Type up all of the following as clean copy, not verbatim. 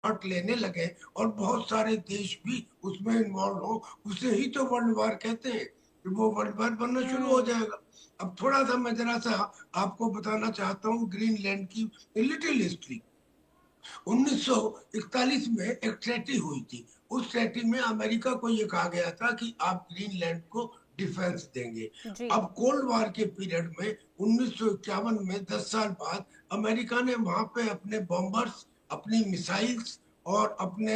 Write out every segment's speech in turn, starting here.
Part लेने लगे और बहुत सारे देश भी उसमें इन्वॉल्व हो, उसे ही तो वर्ल्ड वार कहते हैं। वो वर्ल्ड वार बनना शुरू हो हम्म। जाएगा। अब थोड़ा सा मैं जरा सा आपको बताना चाहता हूँ ग्रीनलैंड की लिटिल हिस्ट्री। 1941 में एक ट्रेटी हुई थी। उस ट्रेटी में अमेरिका को ये कहा गया था कि आप ग्रीनलैंड को डिफेंस देंगे। जी। अब कोल्ड वार के पीरियड में 1951 में 10 साल बाद अमेरिका ने वहां पे अपने बॉम्बर्स, अपनी मिसाइल्स और अपने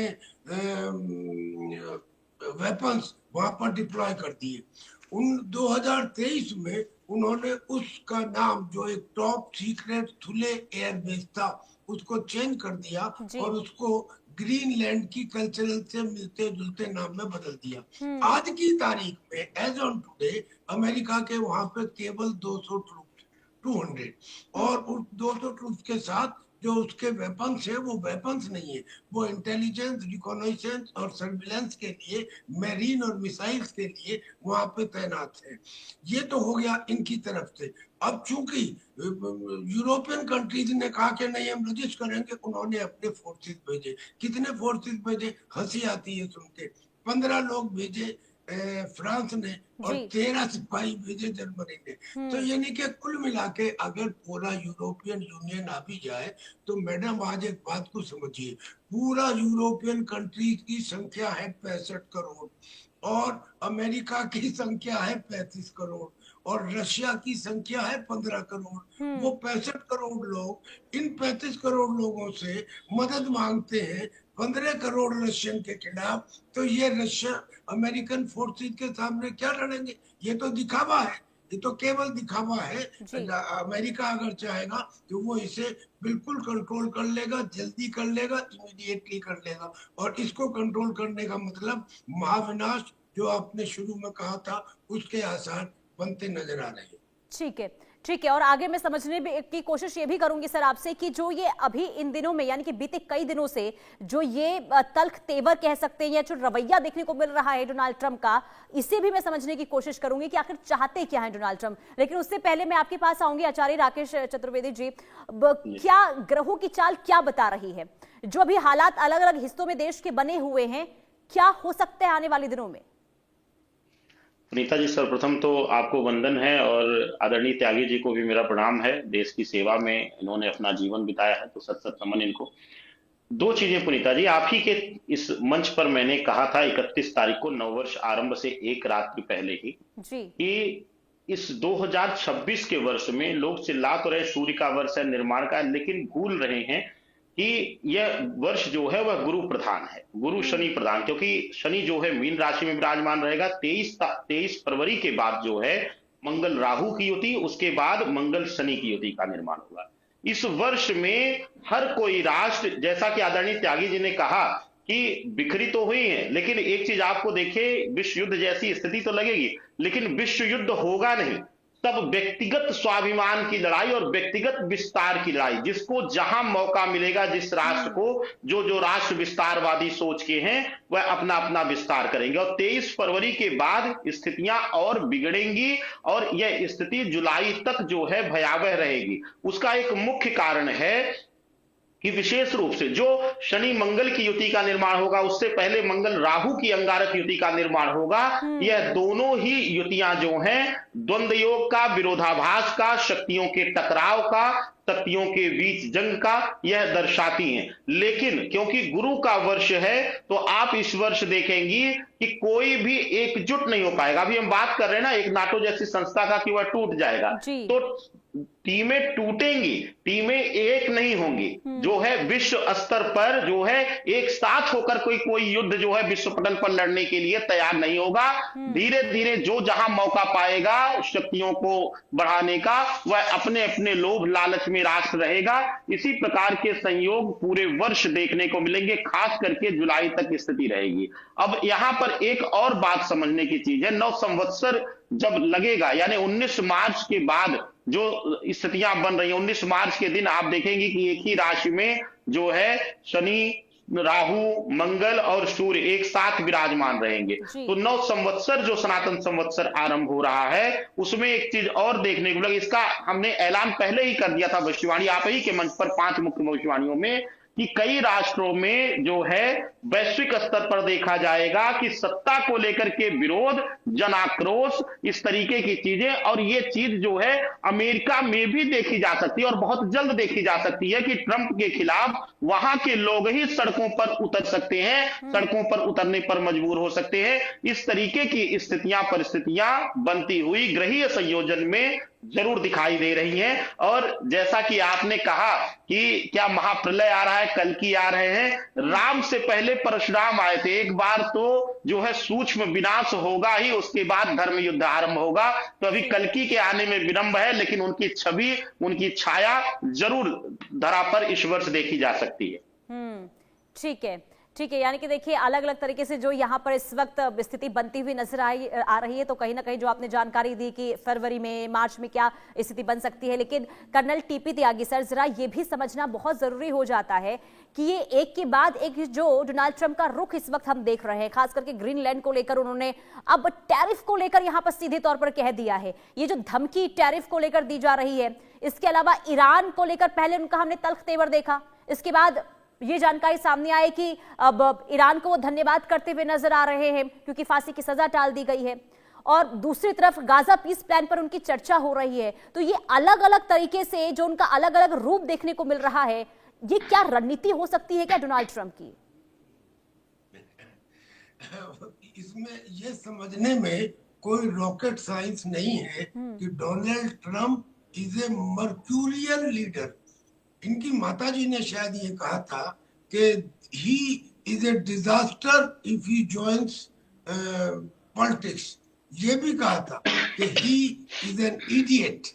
वेपन्स वहां पर डिप्लॉय कर दिए। उन 2023 में उन्होंने उसका नाम, जो एक टॉप सीक्रेट थुले एयरबेस था, उसको चेंज कर दिया जी। और उसको ग्रीनलैंड की कल्चरल से मिलते जुलते नाम में बदल दिया। हम्म। आज की तारीख में एज ऑन टुडे अमेरिका के वहां पे केवल 200 ट्रूप, 200, और हम्म। उस 200 ट्रूप के साथ जो उसके वेपन्स है वो वेपन्स नहीं है, वो इंटेलिजेंस, रिकॉनाइसेंस और सर्विलेंस के लिए, मेरीन और मिसाइल्स के लिए वहां पे तैनात है। ये तो हो गया इनकी तरफ से। अब चूंकि यूरोपियन कंट्रीज ने कहा कि नहीं हम रजिस्ट करेंगे, उन्होंने अपने फोर्सेस भेजे। कितने फोर्सेस भेजे, हंसी आती है सुन के। 15 लोग भेजे फ्रांस ने, और जी। 13 सिपाही भेजे जर्मनी ने। तो हम्म। यानी कि कुल मिला के अगर पूरा यूरोपियन यूनियन आ भी जाए, तो मैडम आज एक बात को समझिए, पूरा यूरोपियन कंट्रीज की संख्या है 65 करोड़, और अमेरिका की संख्या है 35 करोड़, और रशिया की संख्या है 15 करोड़। वो हम्म। 65 करोड़ लोग इन 35 करोड़ लोगों से मदद मांगते हैं 15 करोड़ रशियन के खिलाफ। तो ये रशिया अमेरिकन फोर्सेस के सामने क्या लड़ेंगे? ये तो दिखावा है, ये तो केवल दिखावा है। जी। अमेरिका अगर चाहेगा तो वो इसे बिल्कुल कंट्रोल कर लेगा, जल्दी कर लेगा, इमीडिएटली कर लेगा। और इसको कंट्रोल करने का मतलब महाविनाश, जो आपने शुरू में कहा था, उसके आसार बनते नजर आ रहे हैं। ठीक है। ठीक है, और आगे मैं समझने की कोशिश ये भी करूंगी सर आपसे कि जो ये अभी इन दिनों में, यानी कि बीते कई दिनों से जो ये तल्ख तेवर कह सकते हैं या जो रवैया देखने को मिल रहा है डोनाल्ड ट्रंप का, इसे भी मैं समझने की कोशिश करूंगी कि आखिर चाहते क्या है डोनाल्ड ट्रंप। लेकिन उससे पहले मैं आपके पास आऊंगी आचार्य राकेश चतुर्वेदी जी। क्या ग्रहों की चाल क्या बता रही है? जो अभी हालात अलग अलग हिस्सों में देश के बने हुए हैं, क्या हो सकते हैं आने वाले दिनों में? पुनीता जी, सर्वप्रथम तो आपको वंदन है, और आदरणीय त्यागी जी को भी मेरा प्रणाम है। देश की सेवा में इन्होंने अपना जीवन बिताया है, तो सत सत नमन इनको। दो चीजें पुनीता जी, आप ही के इस मंच पर मैंने कहा था 31 तारीख को, नववर्ष आरंभ से एक रात्रि पहले ही, जी। कि इस 2026 के वर्ष में लोग चिल्ला तो रहे सूर्य का वर्ष है, निर्माण का, लेकिन भूल रहे हैं कि यह वर्ष जो है वह गुरु प्रधान है, गुरु शनि हम्म। प्रधान, क्योंकि शनि जो है मीन राशि में विराजमान रहेगा। 23 फरवरी के बाद जो है मंगल राहु की युति, उसके बाद मंगल शनि की युति का निर्माण होगा। इस वर्ष में हर कोई राष्ट्र, जैसा कि आदरणीय त्यागी जी ने कहा कि बिखरी तो हुई है, लेकिन एक चीज आपको देखिए, विश्व युद्ध जैसी स्थिति तो लगेगी, लेकिन विश्व युद्ध होगा नहीं। तब व्यक्तिगत स्वाभिमान की लड़ाई और व्यक्तिगत विस्तार की लड़ाई, जिसको जहां मौका मिलेगा, जिस राष्ट्र हम्म। को, जो जो राष्ट्र विस्तारवादी सोच के हैं, वह अपना अपना विस्तार करेंगे। और 23 फरवरी के बाद स्थितियां और बिगड़ेंगी, और यह स्थिति जुलाई तक जो है भयावह रहेगी। उसका एक मुख्य कारण है कि विशेष रूप से जो शनि मंगल की युति का निर्माण होगा, उससे पहले मंगल राहु की अंगारक युति का निर्माण होगा। हम्म। यह दोनों ही युतियां जो हैं द्वंद्व योग का, विरोधाभास का, शक्तियों के टकराव का, शक्तियों के बीच जंग का यह दर्शाती हैं। लेकिन क्योंकि गुरु का वर्ष है, तो आप इस वर्ष देखेंगी कि कोई भी एकजुट नहीं हो पाएगा। अभी हम बात कर रहे हैं ना एक नाटो जैसी संस्था का कि वह टूट जाएगा, जी। तो टीमें टूटेंगी, टीमें एक नहीं होंगी। जो है विश्व स्तर पर जो है एक साथ होकर कोई युद्ध जो है विश्व पटल पर लड़ने के लिए तैयार नहीं होगा। हम्म। धीरे धीरे जो जहां मौका पाएगा शक्तियों को बढ़ाने का, वह अपने अपने लोभ लालच में राष्ट्र रहेगा। इसी प्रकार के संयोग पूरे वर्ष देखने को मिलेंगे, खास करके जुलाई तक स्थिति रहेगी। अब यहां पर एक और बात समझने की चीज है, नव संवत्सर जब लगेगा, यानी 19 मार्च के बाद जो स्थितियां बन रही हैं, 19 मार्च के दिन आप देखेंगे कि एक ही राशि में जो है शनि, राहु, मंगल और सूर्य एक साथ विराजमान रहेंगे। जी। तो नव संवत्सर जो सनातन संवत्सर आरंभ हो रहा है, उसमें एक चीज और देखने को मिलेगा। इसका हमने ऐलान पहले ही कर दिया था भविष्यवाणी, आप ही के मंच पर 5 मुख्य भविष्यवाणियों में, कि कई राष्ट्रों में जो है वैश्विक स्तर पर देखा जाएगा कि सत्ता को लेकर के विरोध, जन आक्रोश, इस तरीके की चीजें, और ये चीज जो है अमेरिका में भी देखी जा सकती है और बहुत जल्द देखी जा सकती है कि ट्रंप के खिलाफ वहां के लोग ही सड़कों पर उतर सकते हैं, सड़कों पर उतरने पर मजबूर हो सकते हैं। इस तरीके की स्थितियां, परिस्थितियां बनती हुई ग्रहीय संयोजन में जरूर दिखाई दे रही हैं। और जैसा कि आपने कहा कि क्या महाप्रलय आ रहा है, कल्कि आ रहे हैं, राम से पहले परशुराम आए थे। एक बार तो जो है सूक्ष्म विनाश होगा ही, उसके बाद धर्म युद्ध आरंभ होगा। तो अभी कल्कि के आने में विलंब है, लेकिन उनकी छवि, उनकी छाया जरूर धरा पर इस वर्ष देखी जा सकती है। ठीक है, ठीक है। यानी कि देखिए अलग अलग तरीके से जो यहाँ पर इस वक्त स्थिति बनती हुई नजर आ रही है, तो कहीं ना कहीं जो आपने जानकारी दी कि फरवरी में, मार्च में क्या स्थिति बन सकती है, लेकिन कर्नल टीपी त्यागी सर, जरा ये भी समझना बहुत जरूरी हो जाता है कि ये एक के बाद एक जो डोनाल्ड ट्रंप का रुख इस वक्त हम देख रहे हैं, खास करके ग्रीनलैंड को लेकर उन्होंने अब टैरिफ को लेकर यहाँ पर सीधे तौर पर कह दिया है। ये जो धमकी टैरिफ को लेकर दी जा रही है, इसके अलावा ईरान को लेकर पहले उनका हमने तल्ख तेवर देखा, इसके बाद ये जानकारी सामने आई कि अब ईरान को वो धन्यवाद करते हुए नजर आ रहे हैं क्योंकि फांसी की सजा टाल दी गई है, और दूसरी तरफ गाजा पीस प्लान पर उनकी चर्चा हो रही है। तो ये अलग अलग तरीके से जो उनका अलग अलग रूप देखने को मिल रहा है, ये क्या रणनीति हो सकती है क्या डोनाल्ड ट्रंप की? इसमें ये समझने में कोई रॉकेट साइंस नहीं है कि Donald Trump is a mercurial leader. इनकी माताजी ने शायद ये कहा था कि he is a disaster if he joins politics. ये भी कहा था कि he is an idiot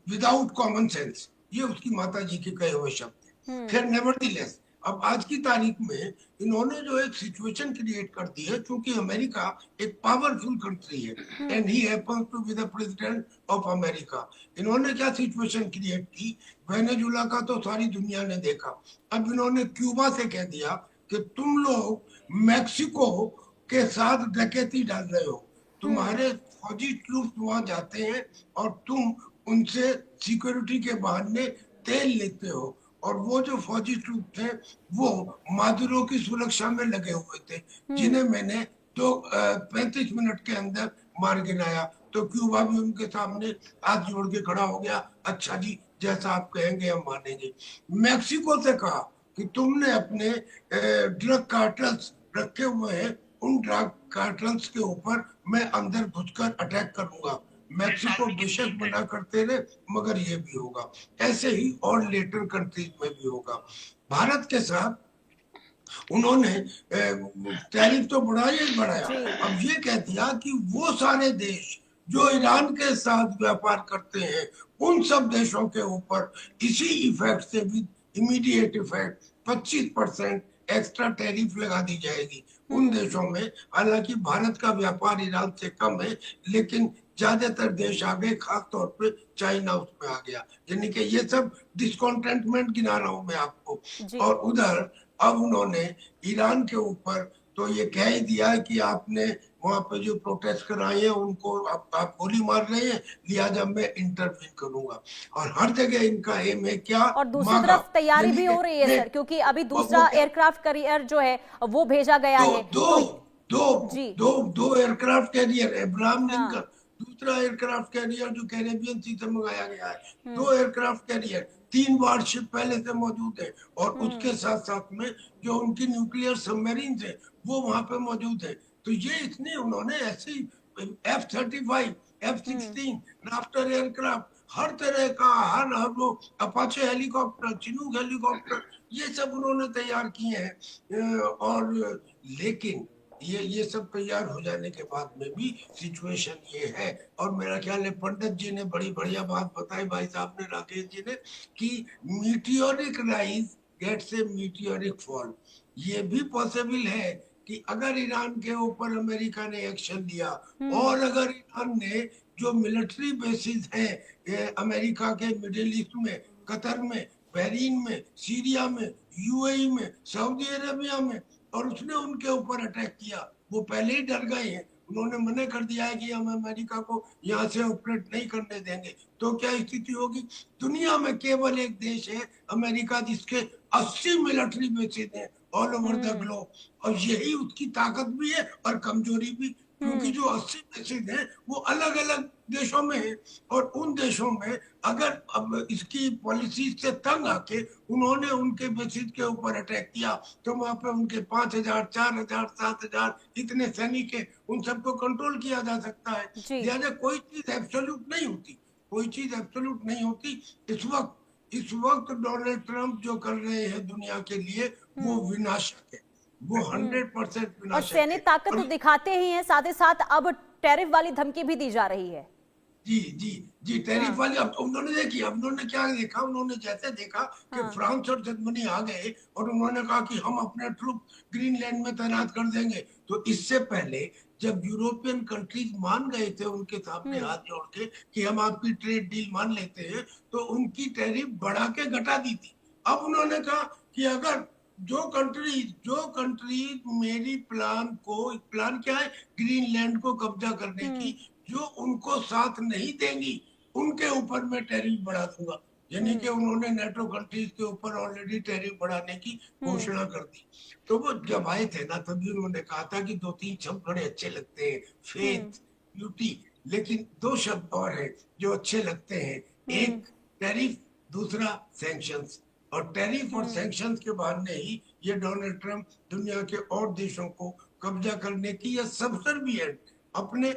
without common sense. ये उसकी माताजी के कहे हुए शब्द हैं। खैर, नेवरदीलेस अब आज की तारीख में इन्होंने जो एक सिचुएशन क्रिएट कर दी है, क्योंकि अमेरिका एक पावरफुल कंट्री है and he happens to be the president of America. इन्होंने क्या सिचुएशन क्रिएट की, वेनेजुला का तो सारी दुनिया ने देखा। अब इन्होंने क्यूबा से कह दिया कि तुम लोग मैक्सिको के साथ डकैती डाल रहे हो, तुम्हारे फौजी ट्रूप वहां जाते हैं और तुम उनसे सिक्योरिटी के बहाने तेल लेते हो, और वो जो फौजी ट्रूप थे वो मादुरो की सुरक्षा में लगे हुए थे, जिन्हें मैंने तो 35 मिनट के अंदर मार गिराया। तो क्यूबा भी उनके सामने हाथ जोड़ के खड़ा हो गया, अच्छा जी जैसा आप कहेंगे हम मानेंगे। मैक्सिको से कहा कि तुमने अपने ड्रग कार्टल्स रखे हुए हैं, उन ड्रग कार्टल्स के ऊपर मैं अंदर घुसकर अटैक करूंगा। मैक्सिको बेशक मना करते रहे, मगर ये भी होगा। ऐसे ही और लेटर कंट्रीज में भी होगा। भारत के साथ उन्होंने टैरिफ तो बढ़ाया, अब ये कह दिया कि वो सारे देश जो ईरान के साथ व्यापार करते हैं, उन सब देशों के ऊपर इसी इफेक्ट से भी इमीडिएट इफेक्ट 25% एक्स्ट्रा टैरिफ लगा दी जाएगी उन देशों में। हालांकि भारत का व्यापार ईरान से कम है, लेकिन ज्यादातर देश आ गए, खास तौर पे चाइना उसमें आ गया। यानी कि ये सब डिस्कॉन्टेंटमेंट गिना रहा हूं मैं आपको। और उधर अब उन्होंने ईरान के ऊपर तो ये कह ही दिया कि आपने वहां पे जो प्रोटेस्ट कराए हैं उनको आप गोली मार रहे हैं, लिहाजा मैं इंटरवीन करूंगा। और हर जगह इनका एम है क्या, और दूसरी तरफ तैयारी भी हो रही है सर, क्योंकि अभी दूसरा एयरक्राफ्ट कैरियर जो है वो भेजा गया है। दो एयरक्राफ्ट कैरियर, अब्राहम लिंकन, दूसरा एयरक्राफ्ट कैरियर जो कैरेबियन सी से मंगाया गया है। 2 एयरक्राफ्ट कैरियर, 3 वारशिप पहले से मौजूद है, और उसके साथ साथ में जो उनकी न्यूक्लियर सबमरीन है वो वहां पे मौजूद है। तो ये इतने उन्होंने ऐसी F-35, F-16 राफ्टर एयरक्राफ्ट, हर तरह का हर वो अपाचे हेलीकॉप्टर, चिनूक हेलीकॉप्टर, ये सब उन्होंने तैयार किए हैं। और लेकिन ये सब तैयार हो जाने के बाद में भी सिचुएशन ये है, और मेरा ख्याल है पंडित जी ने बड़ी बढ़िया बात बताई, भाई साहब ने, राकेश जी ने, कि मीटियोरिक राइज गेट्स ए मीटियोरिक फॉल। ये भी पॉसिबल है कि अगर ईरान के ऊपर अमेरिका ने एक्शन लिया, और अगर ईरान ने जो मिलिट्री बेसिस हैं अमेरिका के मिडिल ईस्ट में, कतर में, बहरीन में, सीरिया में, यूएई में, सऊदी अरेबिया में, और उसने उनके ऊपर अटैक किया, वो पहले ही डर गए हैं, उन्होंने मना कर दिया है कि हम अमेरिका को यहाँ से ऑपरेट नहीं करने देंगे, तो क्या स्थिति होगी? दुनिया में केवल एक देश है अमेरिका जिसके 80 मिलिट्री बेसेस हैं ऑल ओवर द ग्लोब, और यही उसकी ताकत भी है और कमजोरी भी, क्योंकि जो 80 बेसेस हैं वो अलग अलग देशों में है, और उन देशों में अगर अब इसकी पॉलिसी से तंग आके उन्होंने उनके बेसिस के ऊपर अटैक किया तो वहां पे उनके 5,000, 4,000, 7,000 इतने सैनिक है, उन सबको कंट्रोल किया जा सकता है। जी। लिहाजा कोई चीज एब्सोल्यूट नहीं होती, कोई चीज एब्सोल्यूट नहीं होती। इस वक्त डोनाल्ड ट्रंप जो कर रहे हैं दुनिया के लिए वो विनाशक है, वो 100% और विनाशक सैन्य है। ताकत तो और दिखाते ही हैं, साथ ही साथ अब टैरिफ वाली धमकी भी दी जा रही है। जी जी जी, टैरिफ हाँ। वाली अब उन्होंने देखी, अब उन्होंने क्या देखा, उन्होंने जैसे देखा कि हाँ। फ्रांस और जर्मनी आ गए और उन्होंने कहा कि हम अपने ट्रूप ग्रीनलैंड में तैनात कर देंगे, तो इससे पहले जब यूरोपियन कंट्रीज मान गए थे उनके सामने हाथ जोड़ के कि हम आपकी ट्रेड डील मान लेते हैं, तो उनकी टैरिफ बढ़ा के घटा दी थी। अब उन्होंने कहा कि अगर जो कंट्री मेरी प्लान क्या है, ग्रीनलैंड को कब्जा करने की, जो उनको साथ नहीं देंगी उनके ऊपर मैं टैरिफ बढ़ा दूंगा। यानी कि उन्होंने नेटो कंट्रीज के ऊपर ऑलरेडी टैरिफ बढ़ाने की घोषणा कर दी। तो वो जब आए थे ना तभी उन्होंने कहा था कि 2-3 शब्द बड़े अच्छे लगते हैं, फेथ, ब्यूटी, लेकिन 2 शब्द और हैं जो अच्छे लगते हैं, एक टैरिफ, दूसरा सैंक्शंस। और टैरिफ और सैंक्शंस के बहाने ही ये डोनाल्ड ट्रंप दुनिया के और देशों को कब्जा करने की या सबसर्विएंट अपने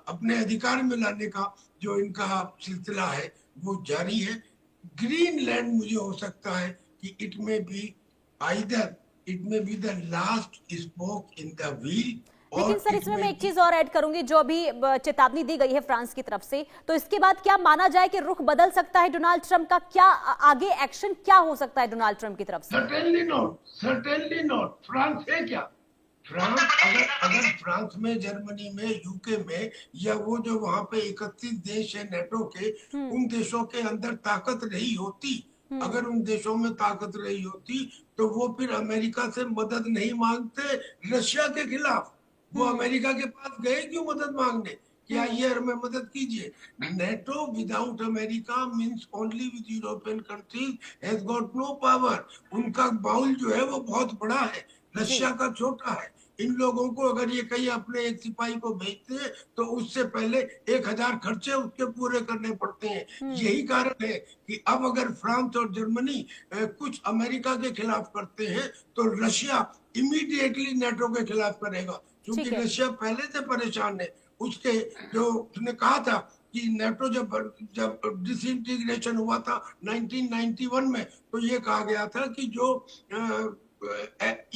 अपने अधिकार में लाने का जो इनका सिलसिला है वो जारी है। ग्रीनलैंड मुझे हो सकता है कि इट में be the last spoke in the wheel, लेकिन और सर इसमें मैं एक चीज और ऐड करूंगी, जो अभी चेतावनी दी गई है फ्रांस की तरफ से, तो इसके बाद क्या माना जाए कि रुख बदल सकता है डोनाल्ड ट्रंप का? क्या आगे एक्शन क्या हो सकता है डोनाल्ड ट्रंप की तरफ से? Certainly not. फ्रांस है क्या? फ्रांस अगर फ्रांस में, जर्मनी में, यूके में, या वो जो वहां पे 31 देश है नेटो के, उन देशों के अंदर ताकत रही होती, अगर उन देशों में ताकत रही होती तो वो फिर अमेरिका से मदद नहीं मांगते रशिया के खिलाफ। वो अमेरिका के पास गए क्यों मदद मांगने कि आइए हमें मदद कीजिए? NATO without America means only with European countries has got no power. उनका बाउल जो है वो बहुत बड़ा है, रशिया का छोटा है। इन लोगों को अगर ये कहीं अपने एक सिपाही को भेजते हैं तो उससे पहले 1,000 खर्चे उसके पूरे करने पड़ते हैं। यही कारण है कि अब अगर फ्रांस और जर्मनी कुछ अमेरिका के खिलाफ करते हैं तो रशिया इमीडिएटली नेटो के खिलाफ करेगा, क्योंकि रशिया पहले से परेशान है। उसके जो उसने कहा था कि नेटो जब डिसइंटीग्रेशन हुआ था 1991 में, तो ये कहा गया था कि जो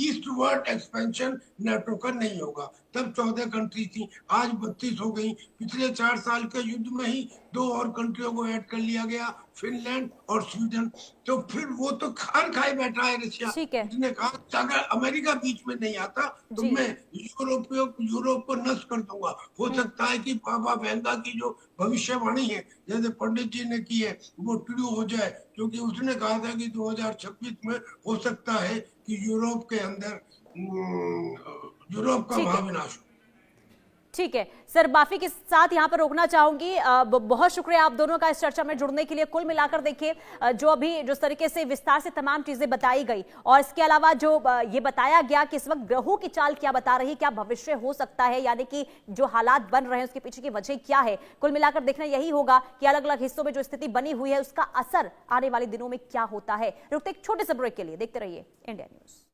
ईस्टवर्ड एक्सपेंशन नेटो का नहीं होगा। तब 14 कंट्री थी, आज 32 हो गई। पिछले 4 साल के युद्ध में ही 2 और कंट्रियों को ऐड कर लिया गया, फिनलैंड और स्वीडन। तो फिर वो तो खान खाए बैठा है रशिया। उसने कहा अगर अमेरिका बीच में नहीं आता तो मैं यूरोप को नष्ट कर दूंगा। हो सकता है कि बाबा वेंगा की जो भविष्यवाणी है, जैसे पंडित जी ने की है, वो ट्रू हो जाए, क्योंकि उसने कहा था कि 2026 में हो सकता है कि यूरोप के अंदर यूरोप का महाविनाश हो। ठीक है सर, माफी के साथ यहाँ पर रोकना चाहूंगी। बहुत शुक्रिया आप दोनों का इस चर्चा में जुड़ने के लिए। कुल मिलाकर देखिए, जो अभी जिस तरीके से विस्तार से तमाम चीजें बताई गई, और इसके अलावा जो ये बताया गया कि इस वक्त ग्रहों की चाल क्या बता रही है, क्या भविष्य हो सकता है, यानी कि जो हालात बन रहे हैं उसके पीछे की वजह क्या है, कुल मिलाकर देखना यही होगा कि अलग अलग हिस्सों में जो स्थिति बनी हुई है उसका असर आने वाले दिनों में क्या होता है। रुकते एक छोटे से ब्रेक के लिए, देखते रहिए इंडिया न्यूज।